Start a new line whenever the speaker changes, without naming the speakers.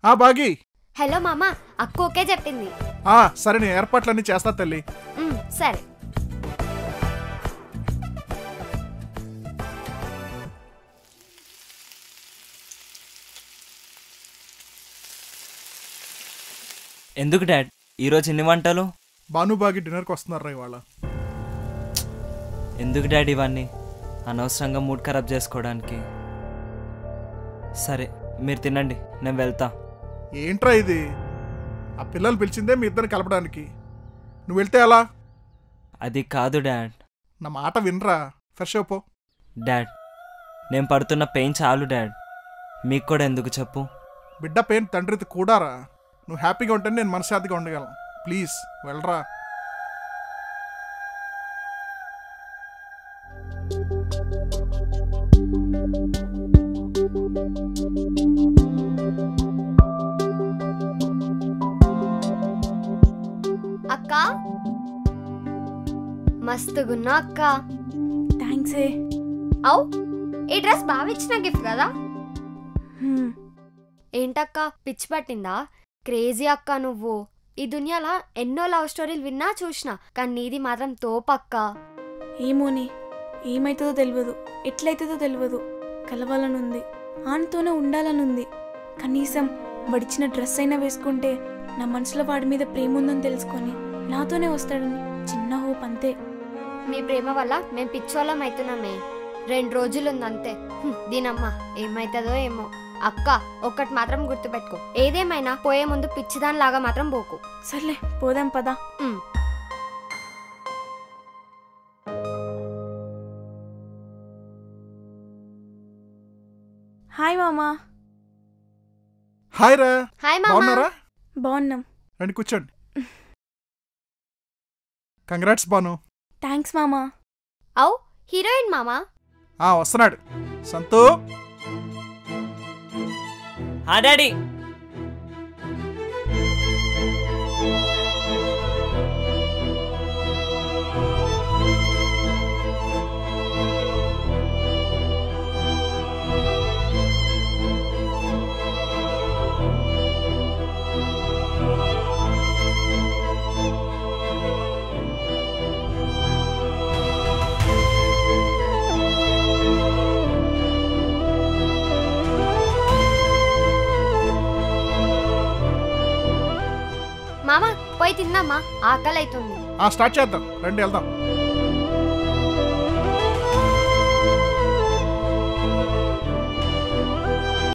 బాగి.
Hello మామా, అక్క okay చెప్పింది.
సరే, నేను ఏర్పాట్లన్నీ చేస్తా తల్లి.
సరే.
ఎందుకు డాడ్ ఈరోజు ఎన్ని వంటలు?
భానుబాగి డిన్నర్కి వస్తున్నారా ఇవాళ?
ఎందుకు డాడ్ ఇవన్నీ? అనవసరంగా మూడ్ ఖరాబ్ చేసుకోవడానికి. సరే మీరు తినండి, నేను వెళ్తా.
ఏంట్రా ఇది? ఆ పిల్లలు పిలిచిందే మీ ఇద్దరిని కలపడానికి. నువ్వు వెళ్తే ఎలా?
అది కాదు డాడ్.
నా మాట వినరా, ఫ్రెష్ అయిపో.
డాడ్ నేను పడుతున్న పెయిన్ చాలు డాడ్, మీకు కూడా ఎందుకు చెప్పు?
బిడ్డ పెయిన్ తండ్రిది కూడారా. నువ్వు హ్యాపీగా ఉంటే నేను మనశ్శాంతిగా ఉండగలను. ప్లీజ్ వెళ్ళరా.
అక్క మస్తుగున్నా అక్క.
థ్యాంక్స్.
అవు ఈ డ్రెస్ బాగా ఇచ్చిన గిఫ్ట్ కదా. ఏంటక్క పిచ్చి పట్టిందా? క్రేజీ అక్క నువ్వు. ఈ దునియాలో ఎన్నో లవ్ స్టోరీలు విన్నా చూసినా, కానీ నీది మాత్రం తోపక్క.
ఏమోని, ఏమైతుందో తెలియదు, ఎట్లయితుందో తెలియదు. కలవాలనుంది, ఆనతోనే ఉండాలనుంది. కనీసం వడిచిన డ్రెస్ అయినా వేసుకుంటే నా మనసులో వాడి మీద ప్రేమ ఉందని తెలుసుకొని నాతోనే వస్తాడని చిన్న హోప్, అంతే.
మీ ప్రేమ వల్ల మేము పిచ్చోళ్ళం అవుతున్నామే. 2 రోజులుందంతే. దీనమ్మ ఏమైతుందో ఏమో. అక్క ఒక్కటి మాత్రం గుర్తుపెట్టుకో, ఏదేమైనా పోయే ముందు పిచ్చిదానిలాగా మాత్రం పోకు.
సర్లే పోదాం పదా. హాయ్ మామా.
హాయ్ రా.
హాయ్ మామా.
బాగున్నారా?
బాగున్నాం.
రండి కూర్చోండి. కంగ్రాట్స్ బాను.
థ్యాంక్స్ మామా.
అవు హీరోయిన్ మామా
వస్తున్నాడు. సంతూ.
డాడీ.
మామా పోయి తిందామా, ఆకలి అవుతుంది.
స్టార్ట్ చేద్దాం, రండి వెళ్దాం.